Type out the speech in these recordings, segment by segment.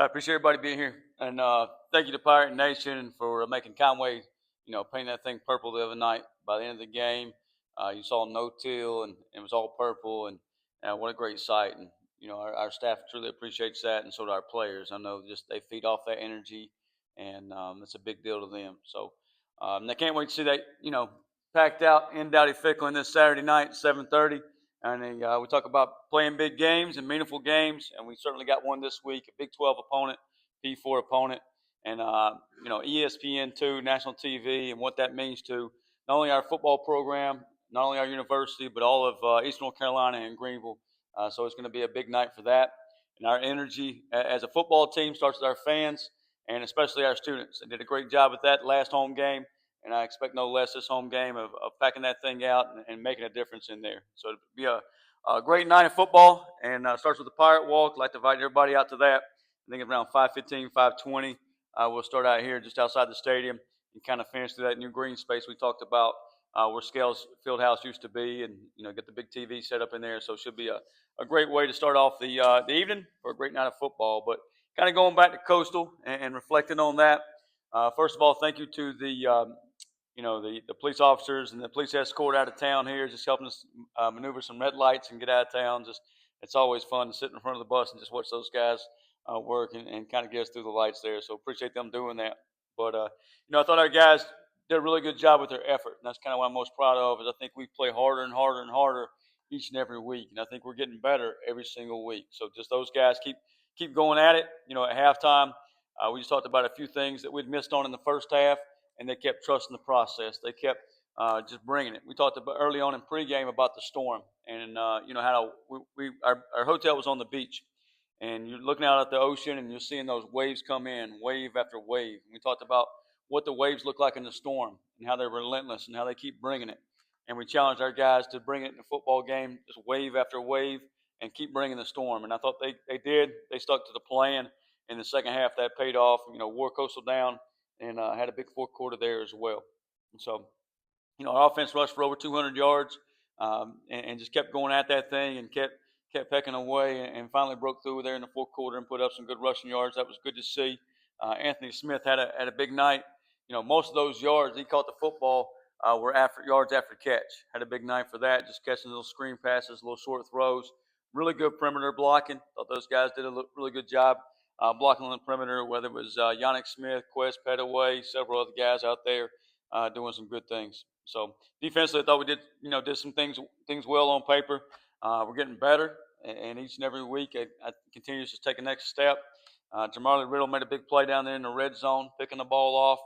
I appreciate everybody being here, and thank you to Pirate Nation for making Conway, painting that thing purple the other night. By the end of the game, you saw no till, and it was all purple, and what a great sight! And our staff truly appreciates that, and so do our players. I know just they feed off that energy, and it's a big deal to them. So I can't wait to see that packed out in Dowdy Ficklen this Saturday night, 7:30. And we talk about playing big games and meaningful games, and we certainly got one this week, a Big 12 opponent, P4 opponent, and ESPN2, national TV, and what that means to not only our football program, not only our university, but all of Eastern North Carolina and Greenville. So it's going to be a big night for that. And our energy as a football team starts with our fans and especially our students. They did a great job with that last home game, and I expect no less this home game of packing that thing out and making a difference in there. So it'll be a great night of football, and starts with the Pirate Walk. I'd like to invite everybody out to that. I think around 5:15, 5:20, we'll start out here just outside the stadium and kind of finish through that new green space we talked about, where Scales Fieldhouse used to be, and get the big TV set up in there. So it should be a great way to start off the evening for a great night of football. But kind of going back to Coastal and reflecting on that. First of all, thank you to the police officers and the police escort out of town here, just helping us maneuver some red lights and get out of town. Just it's always fun to sit in front of the bus and just watch those guys work and kind of get us through the lights there. So appreciate them doing that. But I thought our guys did a really good job with their effort, and that's kind of what I'm most proud of. Is I think we play harder and harder and harder each and every week, and I think we're getting better every single week. So just those guys keep going at it. At halftime, we just talked about a few things that we'd missed on in the first half, and they kept trusting the process. They kept just bringing it. We talked about early on in pregame about the storm, and how our hotel was on the beach, and you're looking out at the ocean, and you're seeing those waves come in, wave after wave. And we talked about what the waves look like in the storm, and how they're relentless, and how they keep bringing it. And we challenged our guys to bring it in a football game, just wave after wave, and keep bringing the storm. And I thought they did. They stuck to the plan. In the second half, that paid off. Wore Coastal down, and had a big fourth quarter there as well. And so, our offense rushed for over 200 yards, and just kept going at that thing and kept pecking away, and finally broke through there in the fourth quarter and put up some good rushing yards. That was good to see. Anthony Smith had a big night. Most of those yards he caught the football were yards after catch. Had a big night for that, just catching little screen passes, little short throws. Really good perimeter blocking. Thought those guys did a really good job blocking on the perimeter, whether it was Yannick Smith, Quest Petaway, several other guys out there doing some good things. So defensively, I thought we did some things well on paper. We're getting better, and each and every week I continue to take a next step. Jamarly Riddle made a big play down there in the red zone, picking the ball off.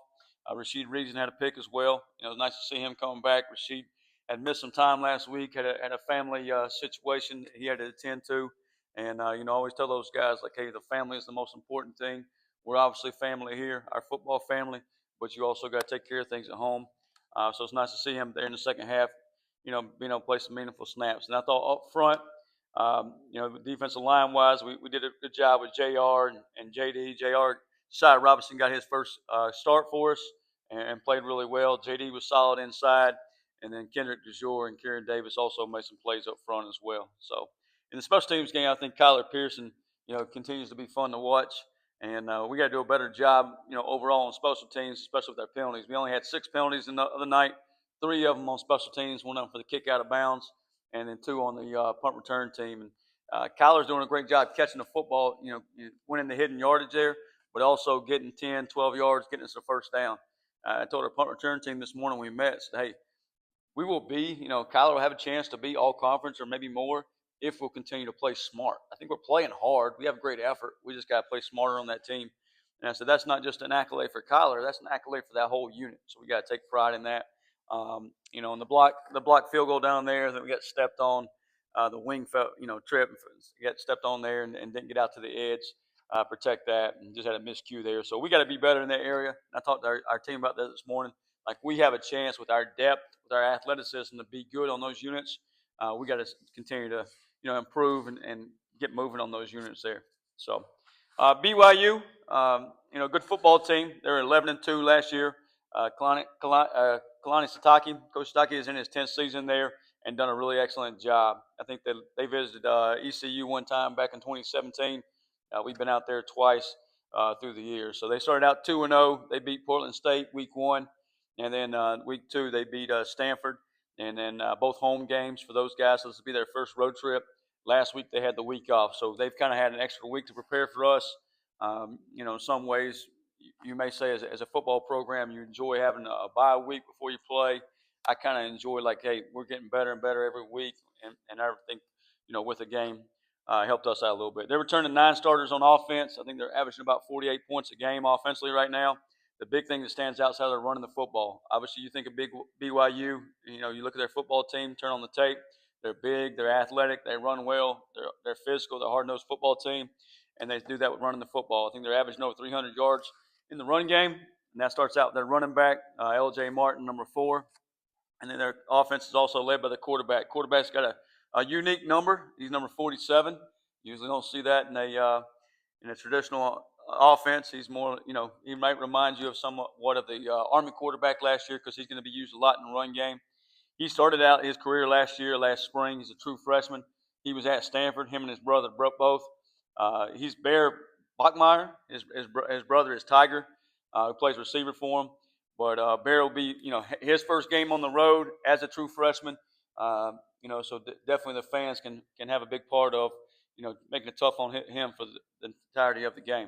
Rasheed Reason had a pick as well. It was nice to see him coming back. Rasheed had missed some time last week, had a family situation he had to attend to. And, I always tell those guys, like, hey, the family is the most important thing. We're obviously family here, our football family, but you also got to take care of things at home. So it's nice to see him there in the second half, being able to play some meaningful snaps. And I thought up front, defensive line-wise, we did a good job with JR and JD. Josiah Robinson got his first start for us and played really well. JD was solid inside. And then Kendrick DeJour and Kieran Davis also made some plays up front as well. So in the special teams game, I think Kyler Pearson, continues to be fun to watch. And we got to do a better job, overall on special teams, especially with our penalties. We only had 6 penalties in the other night, 3 of them on special teams, one of them for the kick out of bounds, and then 2 on the punt return team. And Kyler's doing a great job catching the football, winning the hidden yardage there, but also getting 10, 12 yards, getting us a first down. I told our punt return team this morning we met, said, hey, we will be, Kyler will have a chance to be all conference or maybe more if we'll continue to play smart. I think we're playing hard. We have great effort. We just got to play smarter on that team. And I said, that's not just an accolade for Kyler. That's an accolade for that whole unit. So we got to take pride in that. And the block field goal down there that we got stepped on, the wing fell, trip, got stepped on there and didn't get out to the edge, protect that, and just had a miscue there. So we got to be better in that area. And I talked to our team about that this morning. Like, we have a chance with our depth, with our athleticism to be good on those units. We got to continue to, improve and get moving on those units there. So BYU, good football team. They were 11-2 last year. Kalani Sitake, Coach Sitake is in his 10th season there and done a really excellent job. I think they visited ECU one time back in 2017. We've been out there twice. through the years. So they started out 2-0. They beat Portland State week one, and then week two they beat Stanford, and then both home games for those guys. So this will be their first road trip. Last week they had the week off, so they've kind of had an extra week to prepare for us. In some ways, you may say as a football program, you enjoy having a bye week before you play. I kind of enjoy like, hey, we're getting better and better every week, and everything, with the game helped us out a little bit. They're returning 9 starters on offense. I think they're averaging about 48 points a game offensively right now. The big thing that stands out is how they're running the football. Obviously, you think of big BYU. You look at their football team, turn on the tape. They're big, they're athletic, they run well, they're physical, they're a hard-nosed football team, and they do that with running the football. I think they're averaging over 300 yards in the run game, and that starts out with their running back, L.J. Martin, number 4, and then their offense is also led by the quarterback. Quarterback's got a unique number. He's number 47. Usually don't see that in a traditional offense. He's more, he might remind you of somewhat of the Army quarterback last year because he's going to be used a lot in the run game. He started out his career last spring. He's a true freshman. He was at Stanford. Him and his brother both. He's Bear Bachmeyer. His brother is Tiger, who plays receiver for him. But Bear will be, his first game on the road as a true freshman. So definitely the fans can have a big part of, making it tough on him for the entirety of the game.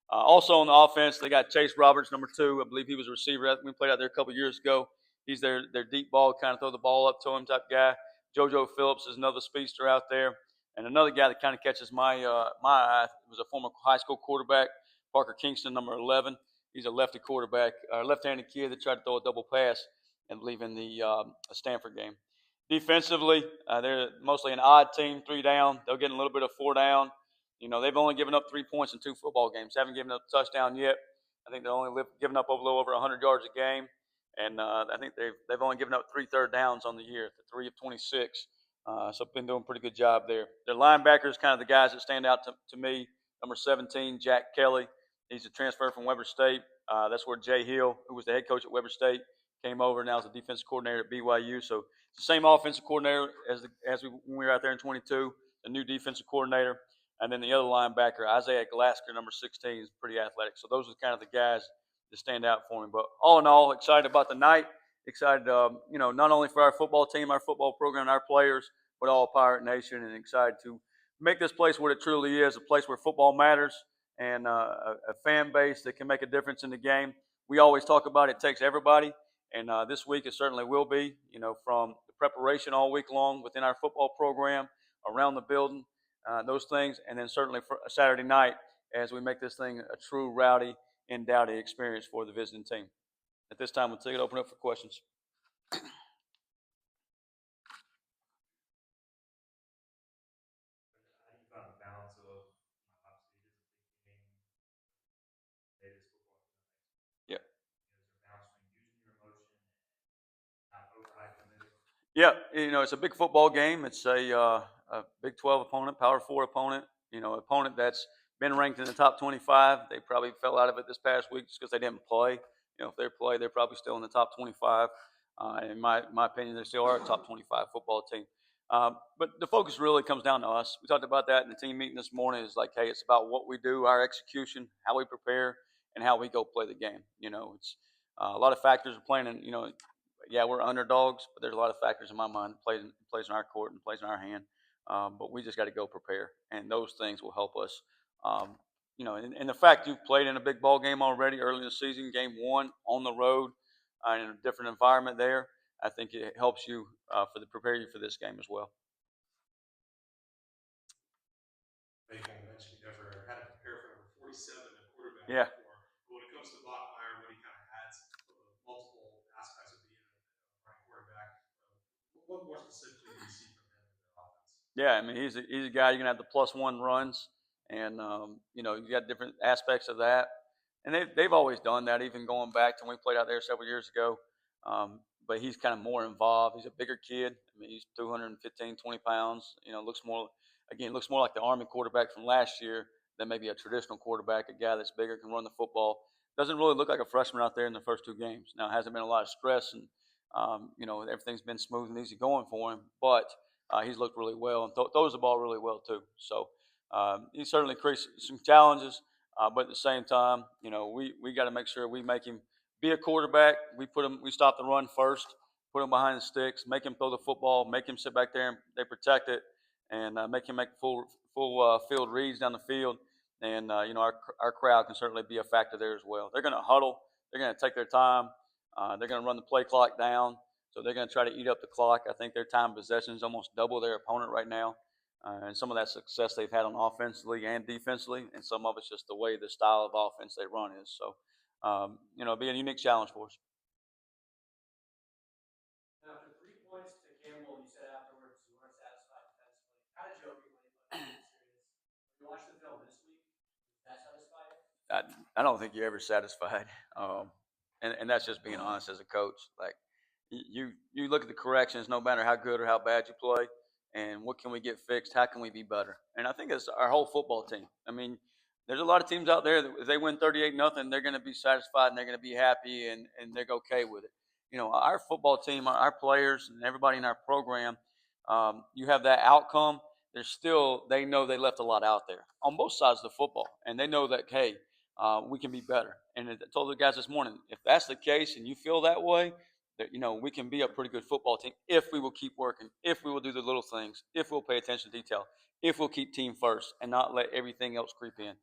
Also on the offense, they got Chase Roberts, number 2. I believe he was a receiver. We played out there a couple years ago. He's their deep ball, kind of throw the ball up to him type guy. JoJo Phillips is another speedster out there. And another guy that kind of catches my eye was a former high school quarterback, Parker Kingston, number 11. He's a lefty quarterback, left-handed kid that tried to throw a double pass, I believe, in the Stanford game. Defensively, they're mostly an odd team, 3 down. They'll get a little bit of 4 down. They've only given up 3 points in 2 football games. Haven't given up a touchdown yet. I think they're only given up a little over 100 yards a game. And I think they've only given up 3 third downs on the year, 3 of 26. So been doing a pretty good job there. Their linebackers, kind of the guys that stand out to me. Number 17, Jack Kelly. He's a transfer from Weber State. That's where Jay Hill, who was the head coach at Weber State, came over. Now is the defensive coordinator at BYU. So it's the same offensive coordinator when we were out there in 22. A new defensive coordinator. And then the other linebacker, Isaiah Glasker, number 16, is pretty athletic. So those are kind of the guys that stand out for me. But all in all, excited about the night. Excited, not only for our football team, our football program, our players, but all Pirate Nation, and excited to make this place what it truly is, a place where football matters and a fan base that can make a difference in the game. We always talk about it takes everybody, and this week it certainly will be, from the preparation all week long within our football program, around the building, those things, and then certainly for Saturday night as we make this thing a true rowdy and dowdy experience for the visiting team. At this time, we'll take it open up for questions. How do you find the balance of, obviously it is a big game, it is football, Yeah. is there a balance between using your emotion and not overhyping it? Yeah, it's a big football game. It's a Big 12 opponent, Power 4 opponent. Opponent that's been ranked in the top 25. They probably fell out of it this past week just because they didn't play. If they play, they're probably still in the top 25. In my opinion, they still are a top 25 football team. But the focus really comes down to us. We talked about that in the team meeting this morning. It's like, hey, it's about what we do, our execution, how we prepare, and how we go play the game. It's a lot of factors are playing, and yeah, we're underdogs, but there's a lot of factors in my mind that plays in our court and plays in our hand. But we just got to go prepare, and those things will help us. And the fact you've played in a big ball game already early in the season, game 1 on the road, in a different environment there, I think it helps you prepare you for this game as well. You kind of mentioned you never had to prepare for number 47 at quarterback Yeah. before. But when it comes to Bachmeyer, what he kind of adds multiple aspects of being a running quarterback, what more specifically do you see from him in the offense? Yeah, I mean he's a guy you're gonna have the +1 runs, and you got different aspects of that, and they've always done that, even going back to when we played out there several years ago. But he's kind of more involved. He's a bigger kid. I mean, he's 215, 20 pounds. Looks more like the Army quarterback from last year than maybe a traditional quarterback, a guy that's bigger, can run the football. Doesn't really look like a freshman out there in the first 2 games. Now, it hasn't been a lot of stress, and everything's been smooth and easy going for him, but he's looked really well and throws the ball really well too. So he certainly creates some challenges. But at the same time, we got to make sure we make him be a quarterback. We stop the run first, put him behind the sticks, make him throw the football, make him sit back there and they protect it, and make him make full field reads down the field. And our crowd can certainly be a factor there as well. They're going to huddle. They're going to take their time. They're going to run the play clock down. So they're going to try to eat up the clock. I think their time possession is almost double their opponent right now. And some of that success they've had on offensively and defensively, and some of it's just the way the style of offense they run is. So, it'll be a unique challenge for us. Now, after 3 points to Campbell, you said afterwards you weren't satisfied defensively. Kind of jokingly, but being serious. When you watch the film this week, does that satisfy you? I, I don't think you're ever satisfied. And that's just being honest as a coach. Like you look at the corrections, no matter how good or how bad you play, and what can we get fixed? How can we be better? And I think it's our whole football team. I mean, there's a lot of teams out there that if they win 38-0, they're going to be satisfied and they're going to be happy and they're okay with it. Our football team, our players, and everybody in our program, you have that outcome. They know they left a lot out there on both sides of the football, and they know that hey, we can be better. And I told the guys this morning, if that's the case and you feel that way, that we can be a pretty good football team if we will keep working, if we will do the little things, if we'll pay attention to detail, if we'll keep team first and not let everything else creep in.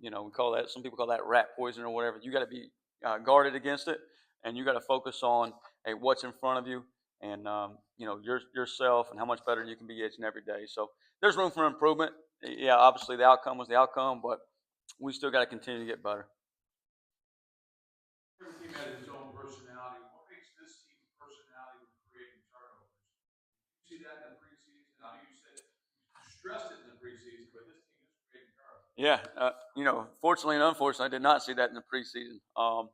We call that, some people call that rat poison or whatever. You got to be guarded against it, and you got to focus on hey, what's in front of you, and yourself and how much better you can be each and every day. So there's room for improvement. Yeah, obviously the outcome was the outcome, but we still got to continue to get better. Every team has its own personality. What makes this team's personality with creating turnovers? You see that in the preseason. I know you said you stressed it in the preseason, but this team is creating turnovers. Yeah, fortunately and unfortunately, I did not see that in the preseason.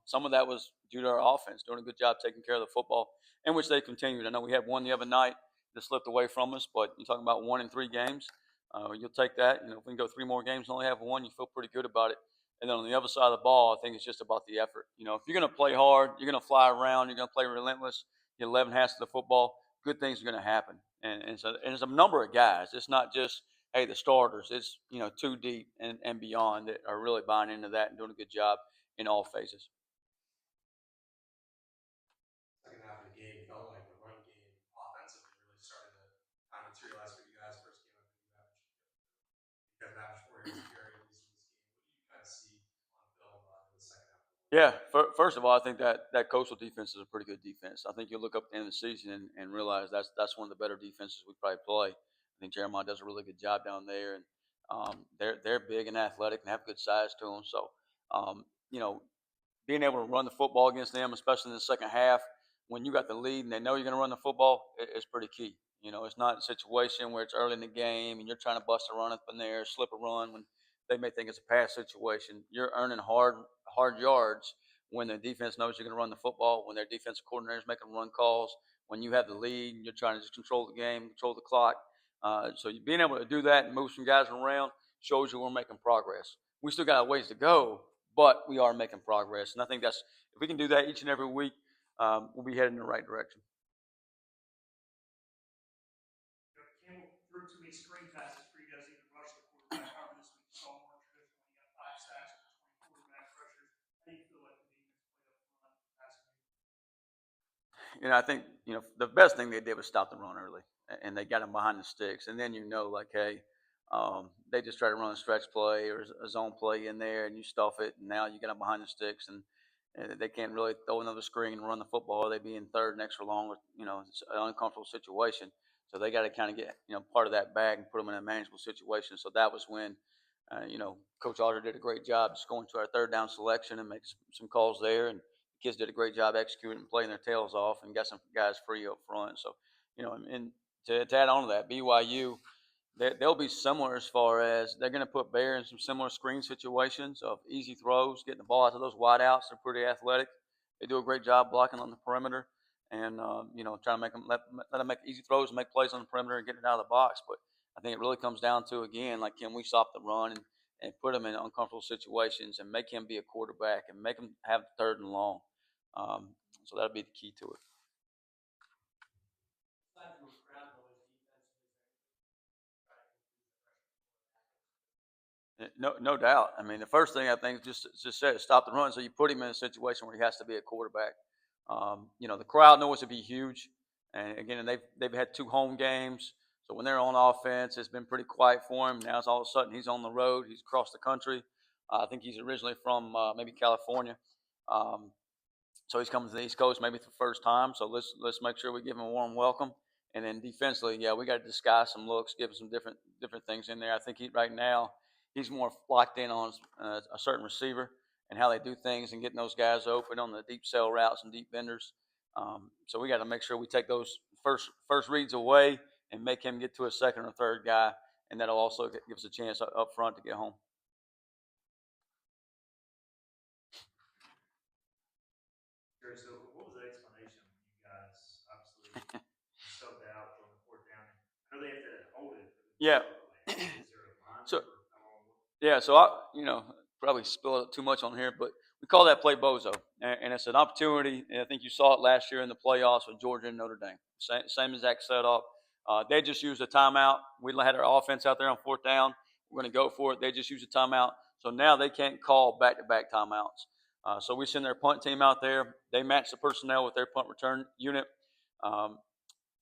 Some of that was due to our offense doing a good job taking care of the football, in which they continued. I know we had one the other night that slipped away from us, but you're talking about 1 in 3 games. You'll take that. If we can go 3 more games and only have one, you feel pretty good about it. And then on the other side of the ball, I think it's just about the effort. If you're going to play hard, you're going to fly around, you're going to play relentless, you 11 halves of the football, good things are going to happen. And it's a number of guys. It's not just hey, the starters, it's too deep and beyond that are really buying into that and doing a good job in all phases. Second half of the game felt like the run game offensively really started to kind of materialize for you guys. First game, I think you guys averaged 4 yards a carry at least in this game. What do you kind of see on film in the second half? Yeah, first of all, I think that coastal defense is a pretty good defense. I think you look up at the end of the season and realize that's one of the better defenses we probably play. I think Jeremiah does a really good job down there, and they're big and athletic and have good size to them. So, um, you know, being able to run the football against them, especially in the second half, when you got the lead and they know you're going to run the football, it's pretty key. It's not a situation where it's early in the game and you're trying to bust a run up in there, slip a run when they may think it's a pass situation. You're earning hard yards when the defense knows you're going to run the football, when their defensive coordinator is making run calls, when you have the lead and you're trying to just control the game, control the clock. So being able to do that and move some guys around shows you we're making progress. We still got a ways to go, but we are making progress. And I think that's if we can do that each and every week, we'll be heading in the right direction. Campbell threw too many screen passes for you guys to even rush the quarterback. However, this week you saw more traditionally. You got 5 sacks and 20 quarterback pressures. How do you feel like the defense played up front passing you? I think the best thing they did was stop the run early, and they got them behind the sticks. And then like, hey, they just try to run a stretch play or a zone play in there, and you stuff it, and now you get them behind the sticks, and they can't really throw another screen and run the football. They'd be in third and extra long, with it's an uncomfortable situation. So they got to kind of get part of that bag and put them in a manageable situation. So that was when. Coach Alder did a great job just going to our third down selection and making some calls there, and kids did a great job executing and playing their tails off and got some guys free up front. So, and to add on to that, BYU, they'll be similar as far as they're going to put Bear in some similar screen situations of easy throws, getting the ball out to those wideouts. They're pretty athletic. They do a great job blocking on the perimeter and, trying to let them make easy throws and make plays on the perimeter and getting it out of the box. But I think it really comes down to, again, like, can we stop the run and put him in uncomfortable situations and make him be a quarterback and make him have third and long. So that'll be the key to it. Aside from crowd noise, defensively, is there anything try to increase the pressure on the quarterback? No doubt. I mean, the first thing I think just said stop the run. So you put him in a situation where he has to be a quarterback. The crowd noise would be huge, and again, they've had 2 home games. So when they're on offense, it's been pretty quiet for him. Now it's all of a sudden he's on the road. He's across the country. I think he's originally from maybe California. Um, so he's coming to the East Coast maybe for the first time. So let's make sure we give him a warm welcome. And then defensively, yeah, we got to disguise some looks, give him some different things in there. I think right now he's more locked in on a certain receiver and how they do things and getting those guys open on the deep sell routes and deep benders. So we got to make sure we take those first reads away and make him get to a second or third guy, and that'll also give us a chance up front to get home. Sure. So what was the explanation when you guys obviously subbed out on the fourth down? I know they have to hold it. Yeah. Is there a line So for how long? yeah, so probably spilled too much on here, but we call that play bozo, and it's an opportunity. And I think you saw it last year in the playoffs with Georgia and Notre Dame. Same exact setup. They just used a timeout. We had our offense out there on fourth down. We're going to go for it. They just used a timeout. So now they can't call back-to-back timeouts. So we send their punt team out there. They match the personnel with their punt return unit. Um,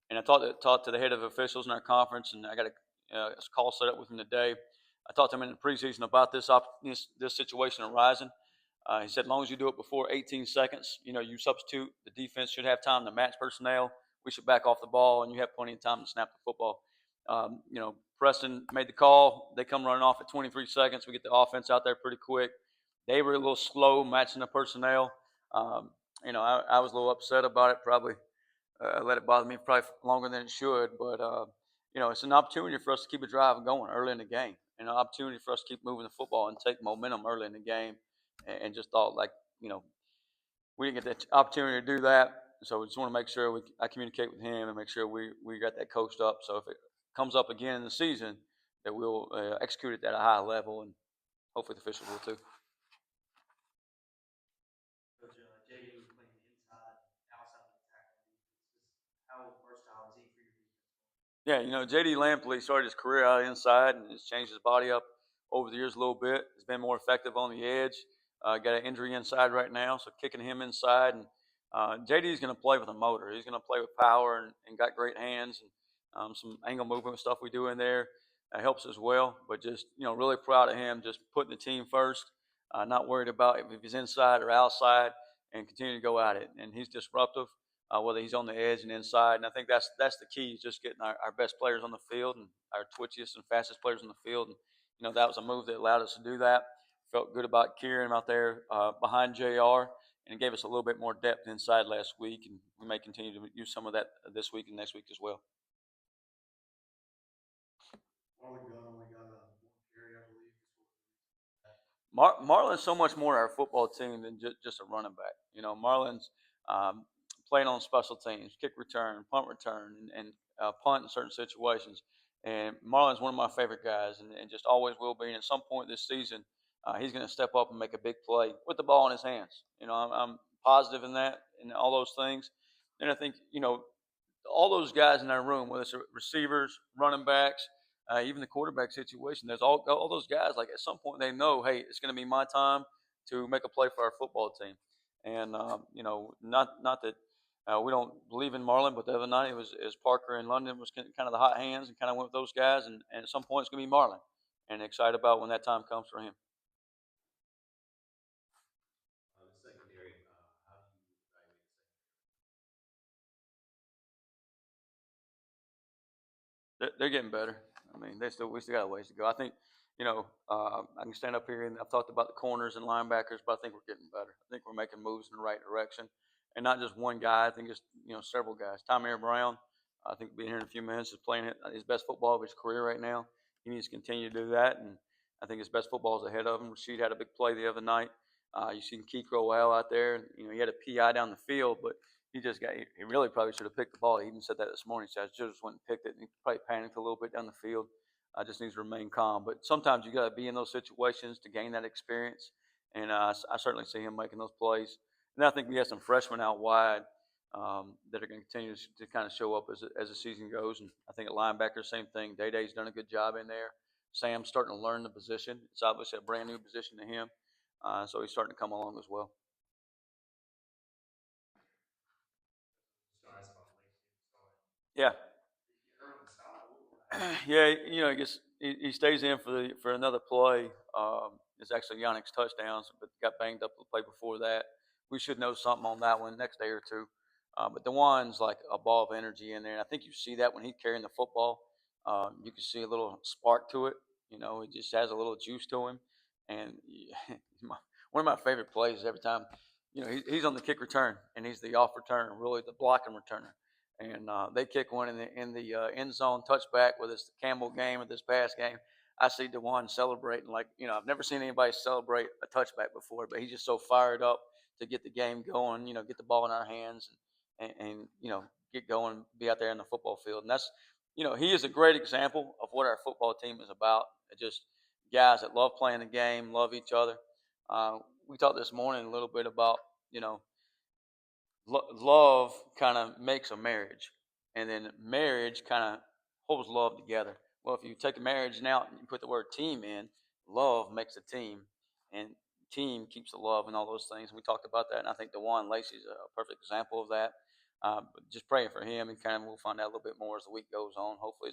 and I talked to the head of officials in our conference, and I got a call set up with him today. I talked to him in the preseason about this situation arising. He said, as long as you do it before 18 seconds, you substitute. The defense should have time to match personnel. We should back off the ball, and you have plenty of time to snap the football. Preston made the call. They come running off at 23 seconds. We get the offense out there pretty quick. They were a little slow matching the personnel. I was a little upset about it, probably let it bother me probably longer than it should. But it's an opportunity for us to keep a drive going early in the game, and an opportunity for us to keep moving the football and take momentum early in the game. And just thought we didn't get the opportunity to do that, so we just want to make sure I communicate with him and make sure we got that coached up. So if it comes up again in the season, that we'll execute it at a high level, and hopefully the officials will too. Coach JD was playing inside, outside of the tackle defense. How versatile is he for your defense? Yeah, JD Lampley started his career out inside and has changed his body up over the years a little bit. He's been more effective on the edge. Got an injury inside right now, so kicking him inside. And JD is going to play with a motor. He's going to play with power and got great hands and some angle movement stuff we do in there helps as well. But just really proud of him, just putting the team first, not worried about if he's inside or outside, and continue to go at it. And he's disruptive whether he's on the edge and inside. And I think that's the key is just getting our best players on the field and our twitchiest and fastest players on the field. And that was a move that allowed us to do that. Felt good about Kieran out there behind JR, and it gave us a little bit more depth inside last week. And we may continue to use some of that this week and next week as well. Marlon Gunn only got one carry, I believe. Marlon's so much more our football team than just a running back. Marlon's playing on special teams, kick return, punt return, and punt in certain situations. And Marlon's one of my favorite guys, and just always will be. And at some point this season, he's going to step up and make a big play with the ball in his hands. I'm positive in that and all those things. And I think all those guys in our room, whether it's receivers, running backs, even the quarterback situation, there's all those guys. Like at some point, they know, hey, it's going to be my time to make a play for our football team. And not that we don't believe in Marlon, but the other night it was as Parker in London was kind of the hot hands and kind of went with those guys. And at some point, it's going to be Marlon. And excited about when that time comes for him. The secondary, how do you evaluate the secondary? They're getting better. I mean, we still got a ways to go. I think, I can stand up here and I've talked about the corners and linebackers, but I think we're getting better. I think we're making moves in the right direction, and not just one guy. I think it's several guys. Tymer Brown, I think being here in a few minutes is playing his best football of his career right now. He needs to continue to do that, and I think his best football is ahead of him. Rashid had a big play the other night. You seen Keith Rowell out there. He had a PI down the field, but he really probably should have picked the ball. He even said that this morning. He said, I should have just went and picked it. And he probably panicked a little bit down the field. I just needs to remain calm. But sometimes you got to be in those situations to gain that experience. And I certainly see him making those plays. And I think we have some freshmen out wide that are going to continue to kind of show up as the season goes. And I think at linebacker, same thing. Day-Day's done a good job in there. Sam's starting to learn the position. It's obviously a brand new position to him, so he's starting to come along as well. Yeah. Yeah, I guess he stays in for another play. It's actually Yannick's touchdowns, but got banged up the play before that. We should know something on that one next day or two. But DeJuan's like a ball of energy in there, and I think you see that when he's carrying the football. You can see a little spark to it. He just has a little juice to him, and one of my favorite plays is every time. He's on the kick return, and he's the off returner, really the blocking returner, and they kick one in the end zone touchback, whether it's the Campbell game or this past game. I see DeJuan celebrating like I've never seen anybody celebrate a touchback before, but he's just so fired up to get the game going. Get the ball in our hands and get going, be out there in the football field, and that's he is a great example of what our football team is about. Just guys that love playing the game, love each other. We talked this morning a little bit about you know love kind of makes a marriage, and then marriage kind of holds love together. Well, if you take a marriage out and you put the word team in, love makes a team, and team keeps the love and all those things. And we talked about that, and I think DeJuan Lacey is a perfect example of that. But just praying for him, and kind of we'll find out a little bit more as the week goes on. Hopefully,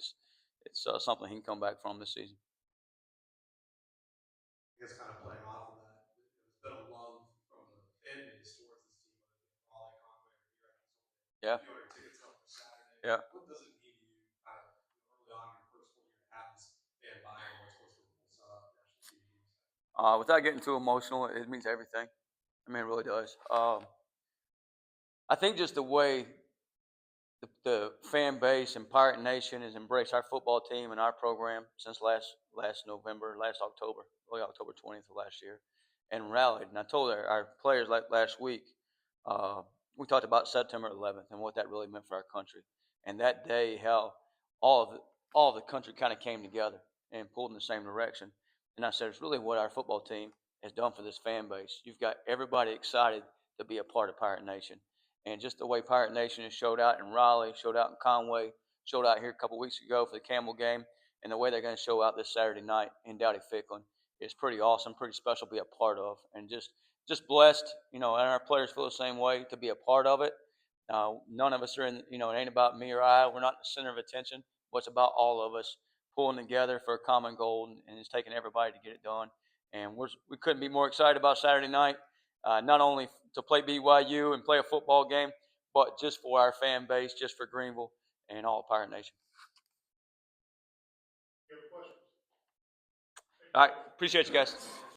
it's something he can come back from this season. I guess kind of playing off of that, there's been a love from the fan base towards this team, whether it be Raleigh, Conway, or here. I think there's only Yeah. a few hundred tickets up for Saturday. Yeah. What does it mean to you, kind of early on in your first full year, to have this fan buy-in what's supposed to be a national TV game? Without getting too emotional, it means everything. I mean, it really does. I think just the way the fan base and Pirate Nation has embraced our football team and our program since last November, last October, really October 20th of last year, and rallied. And I told our players like last week, we talked about September 11th and what that really meant for our country, and that day how all of the country kind of came together and pulled in the same direction. And I said, it's really what our football team has done for this fan base. You've got everybody excited to be a part of Pirate Nation. And just the way Pirate Nation has showed out in Raleigh, showed out in Conway, showed out here a couple weeks ago for the Campbell game, and the way they're going to show out this Saturday night in Dowdy Ficklin is pretty awesome, pretty special to be a part of, and just blessed, and our players feel the same way to be a part of it. None of us are in, it ain't about me or I. We're not the center of attention, but it's about all of us pulling together for a common goal, and it's taking everybody to get it done. And we couldn't be more excited about Saturday night, not only to play BYU and play a football game, but just for our fan base, just for Greenville and all Pirate Nation. All right, appreciate you guys.